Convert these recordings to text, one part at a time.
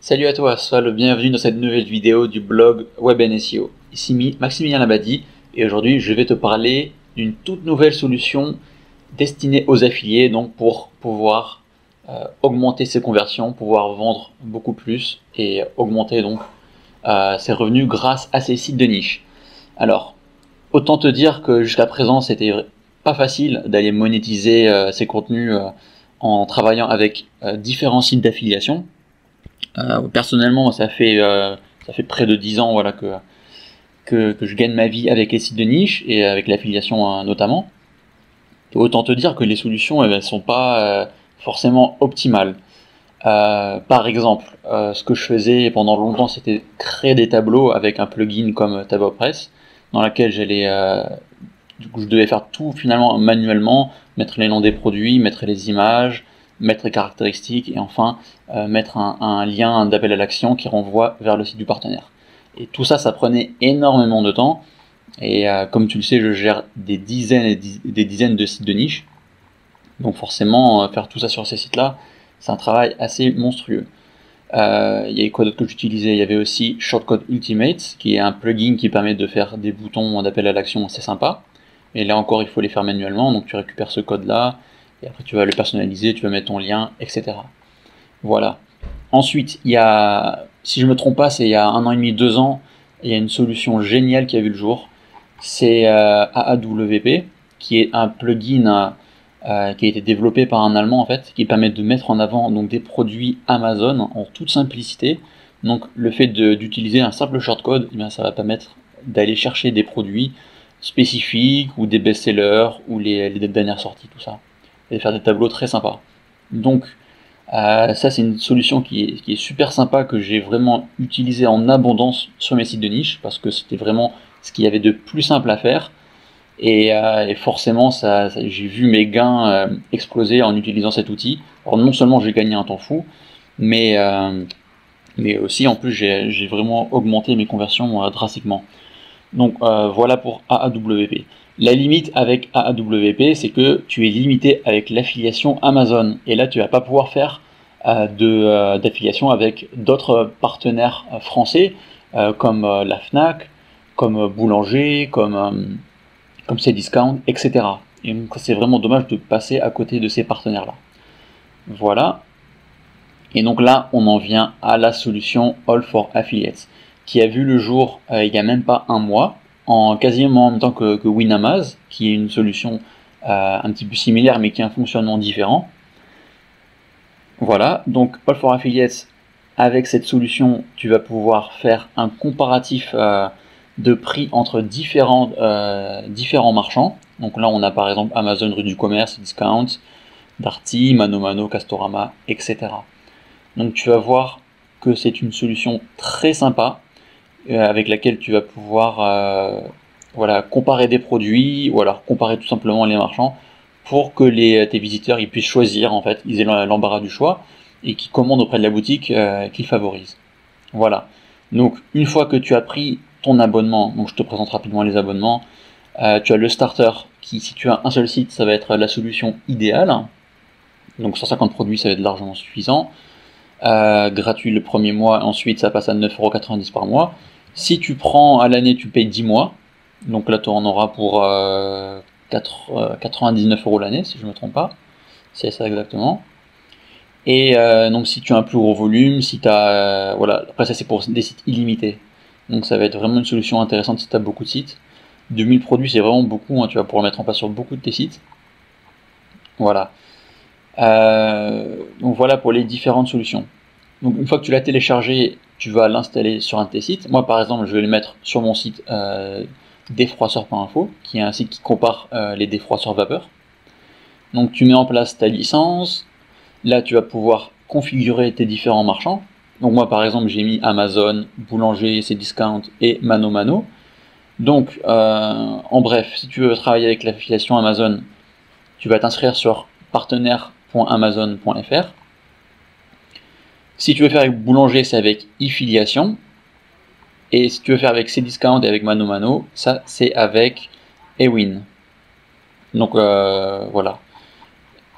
Salut à toi, sois le bienvenu dans cette nouvelle vidéo du blog Web SEO. Ici Maximilien Labadie et aujourd'hui je vais te parler d'une toute nouvelle solution destinée aux affiliés, donc pour pouvoir augmenter ses conversions, pouvoir vendre beaucoup plus et augmenter donc ses revenus grâce à ces sites de niche. Alors, autant te dire que jusqu'à présent c'était pas facile d'aller monétiser ces contenus en travaillant avec différents sites d'affiliation. Personnellement, ça fait près de 10 ans voilà, que je gagne ma vie avec les sites de niche et avec l'affiliation notamment. Et autant te dire que les solutions elles sont pas forcément optimales. Par exemple, ce que je faisais pendant longtemps, c'était créer des tableaux avec un plugin comme TablePress, dans laquelle du coup, je devais faire tout finalement manuellement, mettre les noms des produits, mettre les images, mettre les caractéristiques et enfin mettre un lien d'appel à l'action qui renvoie vers le site du partenaire. Et tout ça, ça prenait énormément de temps. Et comme tu le sais, je gère des dizaines et des dizaines de sites de niche. Donc forcément, faire tout ça sur ces sites-là, c'est un travail assez monstrueux. Il y avait quoi d'autre que j'utilisais? Il y avait aussi Shortcode Ultimate, qui est un plugin qui permet de faire des boutons d'appel à l'action assez sympa. Et là encore, il faut les faire manuellement, donc tu récupères ce code-là, et après tu vas le personnaliser, tu vas mettre ton lien, etc. Voilà. Ensuite, si je me trompe pas, c'est il y a 1 an et demi, 2 ans, il y a une solution géniale qui a vu le jour. C'est AAWP, qui est un plugin qui a été développé par un Allemand en fait, qui permet de mettre en avant donc des produits Amazon en toute simplicité. Donc le fait d'utiliser un simple shortcode, eh bien, ça va permettre d'aller chercher des produits spécifiques ou des best-sellers ou les dernières sorties, tout ça, et faire des tableaux très sympas. Donc ça c'est une solution qui est super sympa, que j'ai vraiment utilisé en abondance sur mes sites de niche parce que c'était vraiment ce qu'il y avait de plus simple à faire. Et forcément, j'ai vu mes gains exploser en utilisant cet outil. Alors non seulement j'ai gagné un temps fou, mais, euh, mais aussi en plus j'ai vraiment augmenté mes conversions drastiquement. Donc voilà pour AAWP. La limite avec AAWP, c'est que tu es limité avec l'affiliation Amazon. Et là, tu vas pas pouvoir faire d'affiliation avec d'autres partenaires français, comme la FNAC, comme Boulanger, comme Cdiscount, etc. Et donc c'est vraiment dommage de passer à côté de ces partenaires-là. Voilà. Et donc là, on en vient à la solution All for Affiliates, qui a vu le jour il n'y a même pas un mois, en quasiment en même temps que Winamaz, qui est une solution un petit peu similaire, mais qui a un fonctionnement différent. Voilà, donc All for Affiliates, avec cette solution, tu vas pouvoir faire un comparatif de prix entre différents marchands. Donc là, on a par exemple Amazon, Rue du Commerce, Discount, Darty, ManoMano, Castorama, etc. Donc tu vas voir que c'est une solution très sympa avec laquelle tu vas pouvoir voilà, comparer des produits ou alors comparer tout simplement les marchands pour que tes visiteurs ils puissent choisir, en fait, ils aient l'embarras du choix et qu'ils commandent auprès de la boutique qu'ils favorisent. Voilà. Donc une fois que tu as pris ton abonnement, donc je te présente rapidement les abonnements, tu as le starter qui, si tu as un seul site, ça va être la solution idéale. Donc 150 produits, ça va être largement suffisant. Gratuit le premier mois, ensuite ça passe à 9,90 € par mois. Si tu prends à l'année, tu payes 10 mois. Donc là, tu en auras pour 99 € l'année, si je ne me trompe pas. C'est ça exactement. Et donc si tu as un plus gros volume, si tu as... voilà, après ça c'est pour des sites illimités. Donc ça va être vraiment une solution intéressante si tu as beaucoup de sites. 2000 produits c'est vraiment beaucoup, hein, tu vas pouvoir mettre en place sur beaucoup de tes sites. Voilà. Donc voilà pour les différentes solutions. Donc une fois que tu l'as téléchargé, tu vas l'installer sur un de tes sites. Moi par exemple, je vais le mettre sur mon site défroisseur.info, qui est un site qui compare les défroisseurs vapeur. Donc tu mets en place ta licence. Là tu vas pouvoir configurer tes différents marchands. Donc moi par exemple j'ai mis Amazon, Boulanger, Cdiscount et ManoMano. Donc en bref, si tu veux travailler avec l'affiliation Amazon, tu vas t'inscrire sur partenaire.amazon.fr. Si tu veux faire avec Boulanger, c'est avec e-filiation. Et si tu veux faire avec Cdiscount et avec ManoMano, ça c'est avec Ewin. Donc voilà.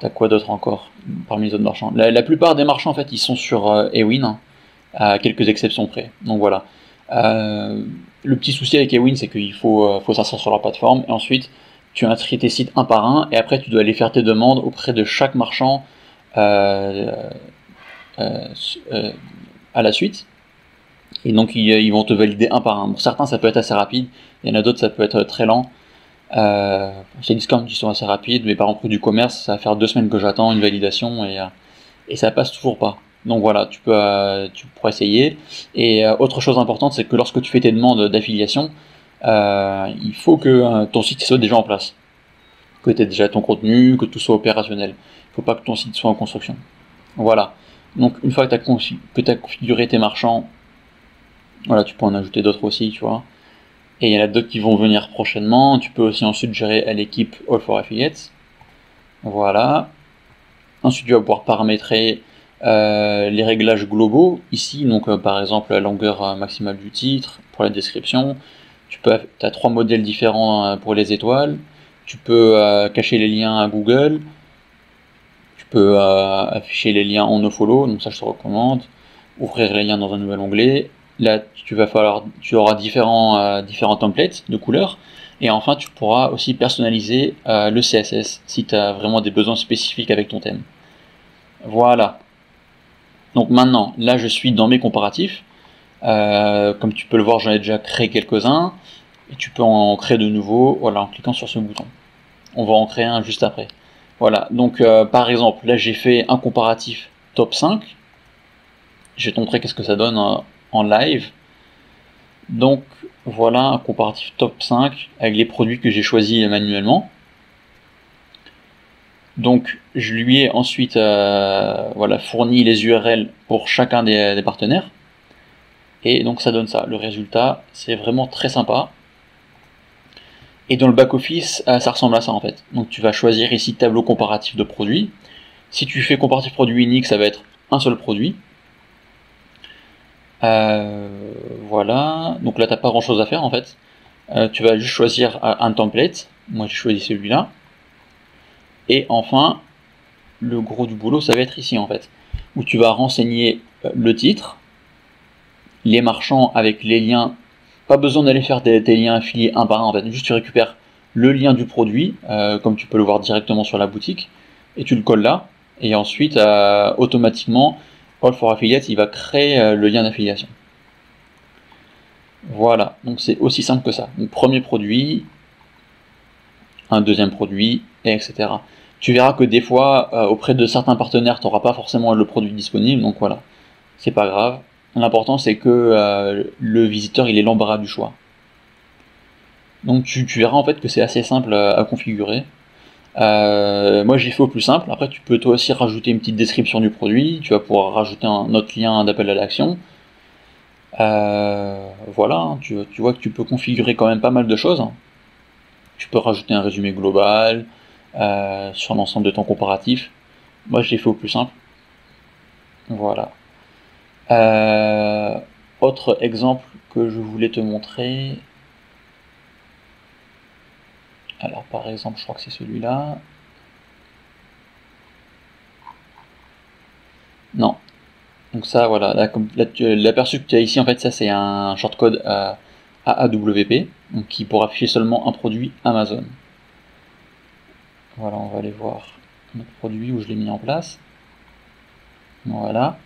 T'as quoi d'autre encore parmi les autres marchands? La plupart des marchands en fait ils sont sur Ewin. à quelques exceptions près. Donc voilà. Le petit souci avec Ewin, c'est qu'il faut s'inscrire sur leur plateforme, et ensuite tu inscris tes sites un par un, et après tu dois aller faire tes demandes auprès de chaque marchand à la suite. Et donc ils vont te valider un par un. Pour certains ça peut être assez rapide, il y en a d'autres ça peut être très lent. Chez Discount qui sont assez rapides, mais par exemple du commerce, ça va faire 2 semaines que j'attends une validation et ça passe toujours pas. Donc voilà, tu pourras essayer. Et autre chose importante, c'est que lorsque tu fais tes demandes d'affiliation, il faut que ton site soit déjà en place, que tu aies déjà ton contenu, que tout soit opérationnel. Il ne faut pas que ton site soit en construction. Voilà. Donc une fois que tu as configuré tes marchands, voilà, tu peux en ajouter d'autres aussi, tu vois. Et il y en a d'autres qui vont venir prochainement. Tu peux aussi ensuite gérer à l'équipe All for Affiliates. Voilà. Ensuite, tu vas pouvoir paramétrer les réglages globaux ici. Donc, par exemple, la longueur maximale du titre, pour la description. Tu as 3 modèles différents pour les étoiles. Tu peux cacher les liens à Google. Tu peux afficher les liens en nofollow. Donc ça, je te recommande. Ouvrir les liens dans un nouvel onglet. Là, tu auras différents templates de couleurs. Et enfin, tu pourras aussi personnaliser le CSS si tu as vraiment des besoins spécifiques avec ton thème. Voilà. Donc maintenant, là, je suis dans mes comparatifs. Comme tu peux le voir, j'en ai déjà créé quelques-uns. Et tu peux en créer de nouveaux, voilà, en cliquant sur ce bouton. On va en créer un juste après. Voilà. Donc, par exemple, là, j'ai fait un comparatif top 5. Je vais te montrer qu'est-ce que ça donne en live. Donc voilà un comparatif top 5 avec les produits que j'ai choisis manuellement. Donc je lui ai ensuite voilà, fourni les URL pour chacun des partenaires. Et donc ça donne ça. Le résultat, c'est vraiment très sympa. Et dans le back-office, ça ressemble à ça en fait. Donc tu vas choisir ici tableau comparatif de produits. Si tu fais comparatif produit unique, ça va être un seul produit. Voilà, donc là t'as pas grand chose à faire en fait. Tu vas juste choisir un template. Moi j'ai choisi celui-là. Et enfin, le gros du boulot, ça va être ici en fait, où tu vas renseigner le titre, les marchands avec les liens. Pas besoin d'aller faire tes liens affiliés un par un en fait. Juste tu récupères le lien du produit, comme tu peux le voir directement sur la boutique, et tu le colles là. Et ensuite, automatiquement, All for Affiliates, il va créer le lien d'affiliation. Voilà, donc c'est aussi simple que ça. Donc premier produit, un deuxième produit, etc. Tu verras que des fois, auprès de certains partenaires, tu n'auras pas forcément le produit disponible, donc voilà, c'est pas grave. L'important c'est que le visiteur il ait l'embarras du choix. Donc tu verras en fait que c'est assez simple à configurer. Moi j'ai fait au plus simple. Après tu peux toi aussi rajouter une petite description du produit, tu vas pouvoir rajouter un autre lien d'appel à l'action. Voilà, tu vois que tu peux configurer quand même pas mal de choses. Tu peux rajouter un résumé global sur l'ensemble de ton comparatif. Moi je l'ai fait au plus simple. Voilà. Autre exemple que je voulais te montrer. Alors par exemple, je crois que c'est celui-là. Non. Donc ça, voilà, l'aperçu que tu as ici, en fait, ça c'est un shortcode AAWP, donc qui pourra afficher seulement un produit Amazon. Voilà, on va aller voir notre produit où je l'ai mis en place. Voilà.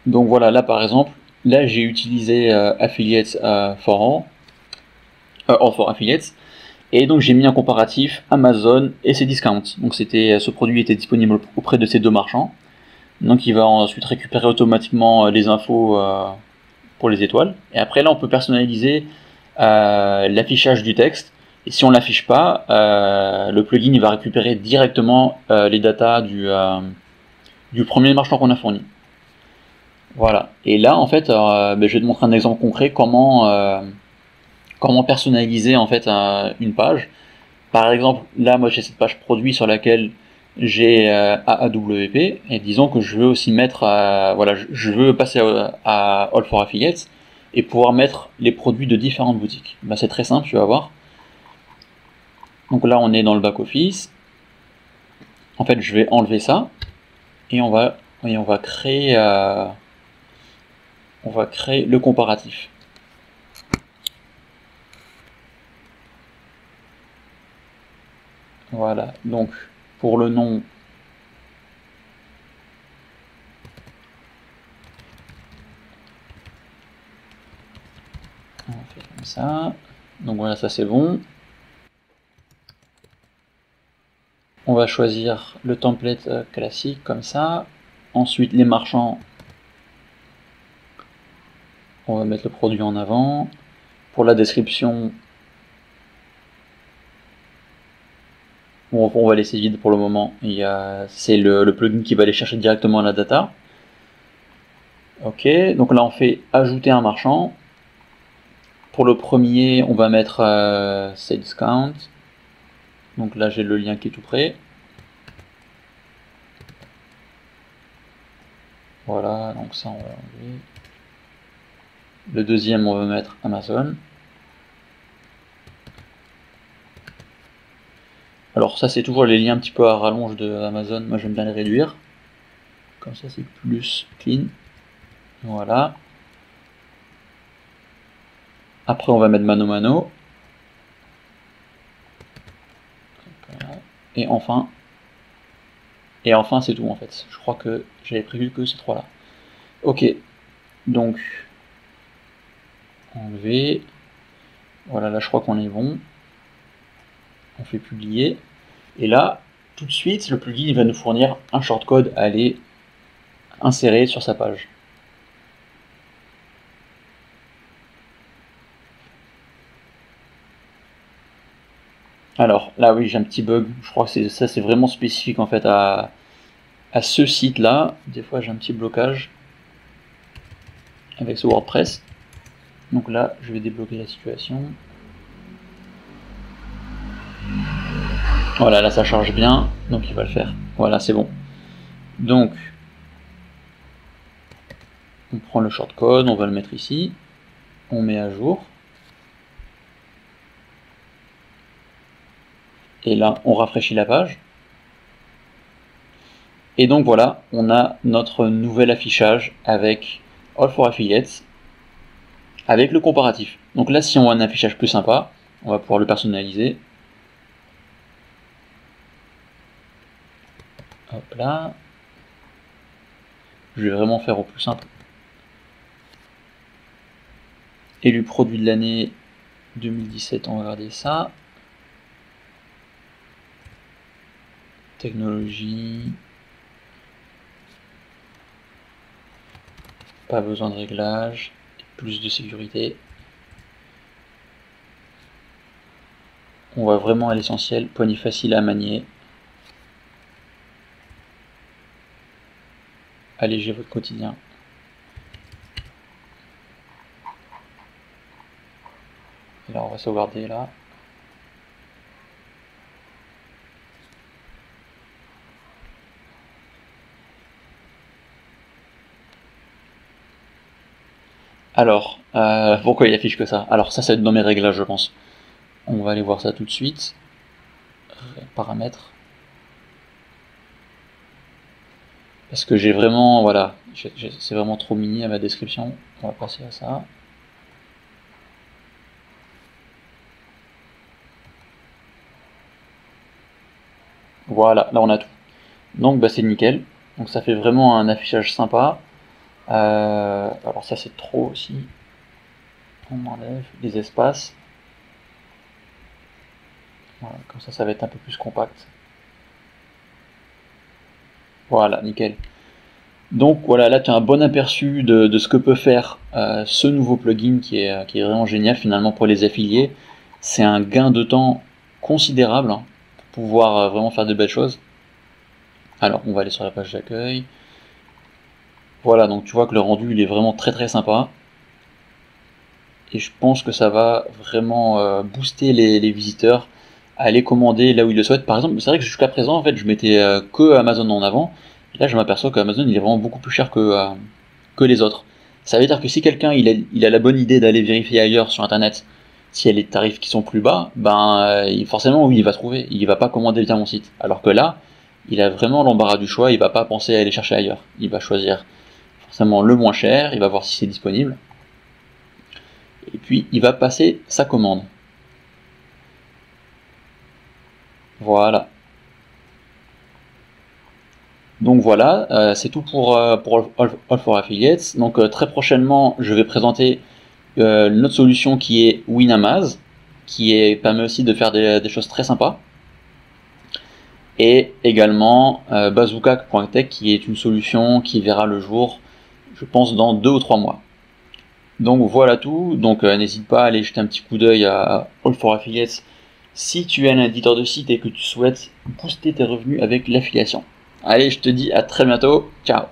Donc voilà, là par exemple, là j'ai utilisé Affiliates for All for Affiliates, et donc j'ai mis un comparatif Amazon et ses discounts. Donc ce produit était disponible auprès de ces deux marchands. Donc il va ensuite récupérer automatiquement les infos pour les étoiles. Et après là on peut personnaliser l'affichage du texte. Et si on ne l'affiche pas, le plugin il va récupérer directement les datas du premier marchand qu'on a fourni. Voilà. Et là en fait, je vais te montrer un exemple concret comment personnaliser en fait une page. Par exemple, là moi j'ai cette page produit sur laquelle j'ai AAWP, et disons que je veux aussi mettre, voilà, je veux passer à All for Affiliates et pouvoir mettre les produits de différentes boutiques. Ben, c'est très simple, tu vas voir. Donc là on est dans le back office. En fait je vais enlever ça et on va et on va créer le comparatif. Voilà, donc pour le nom, on fait comme ça. Donc voilà, ça c'est bon. On va choisir le template classique comme ça. Ensuite les marchands, on va mettre le produit en avant. Pour la description, bon, on va laisser vide pour le moment. C'est le plugin qui va aller chercher directement la data. Ok, donc là on fait ajouter un marchand. Pour le premier, on va mettre sales count. Donc là j'ai le lien qui est tout prêt. Voilà, donc ça on va enlever. Le deuxième, on va mettre Amazon. Alors ça c'est toujours les liens un petit peu à rallonge de Amazon, moi j'aime bien les réduire. Comme ça c'est plus clean. Voilà. Après on va mettre mano mano. Et enfin c'est tout en fait. Je crois que j'avais prévu que ces trois là. Ok, donc enlever. Voilà, là je crois qu'on est bon. On fait publier. Et là, tout de suite, le plugin va nous fournir un shortcode à aller insérer sur sa page. Alors là oui, j'ai un petit bug, je crois que ça c'est vraiment spécifique en fait à ce site là. Des fois j'ai un petit blocage avec ce WordPress. Donc là je vais débloquer la situation. Voilà, là ça charge bien, donc il va le faire. Voilà, c'est bon. Donc on prend le shortcode, on va le mettre ici, on met à jour. Et là, on rafraîchit la page. Et donc voilà, on a notre nouvel affichage avec All for Affiliates, avec le comparatif. Donc là, si on a un affichage plus sympa, on va pouvoir le personnaliser. Hop là. Je vais vraiment faire au plus simple. Élu produit de l'année 2017, on va regarder ça. Technologie. Pas besoin de réglage. Plus de sécurité. On va vraiment à l'essentiel. Poignée facile à manier. Alléger votre quotidien. Et là, on va sauvegarder là. Alors, pourquoi il affiche que ça? Alors ça, c'est dans mes réglages, je pense. On va aller voir ça tout de suite. Paramètres. Parce que j'ai vraiment, voilà, c'est vraiment trop mini à ma description. On va passer à ça. Voilà, là on a tout. Donc bah, c'est nickel. Donc ça fait vraiment un affichage sympa. Alors ça c'est trop aussi. On enlève les espaces. Voilà, comme ça va être un peu plus compact. Voilà, nickel. Donc voilà, là tu as un bon aperçu de ce que peut faire ce nouveau plugin qui est vraiment génial finalement pour les affiliés. C'est un gain de temps considérable hein, pour pouvoir vraiment faire de belles choses. Alors on va aller sur la page d'accueil. Voilà, donc tu vois que le rendu il est vraiment très très sympa. Et je pense que ça va vraiment booster les visiteurs à aller commander là où ils le souhaitent. Par exemple, c'est vrai que jusqu'à présent en fait je mettais que Amazon en avant. Et là je m'aperçois qu'Amazon il est vraiment beaucoup plus cher que les autres. Ça veut dire que si quelqu'un il a la bonne idée d'aller vérifier ailleurs sur internet s'il y a les tarifs qui sont plus bas, ben forcément oui il va trouver, il va pas commander via mon site. Alors que là, il a vraiment l'embarras du choix, il va pas penser à aller chercher ailleurs. Il va choisir forcément le moins cher, il va voir si c'est disponible, et puis il va passer sa commande. Voilà. Donc voilà, c'est tout pour All for Affiliates. Donc très prochainement, je vais présenter une autre solution qui est Winamaz, permet aussi de faire des choses très sympas. Et également bazooka.tech, qui est une solution qui verra le jour, je pense, dans 2 ou 3 mois. Donc voilà tout. Donc n'hésite pas à aller jeter un petit coup d'œil à All for Affiliates si tu es un éditeur de site et que tu souhaites booster tes revenus avec l'affiliation. Allez, je te dis à très bientôt. Ciao.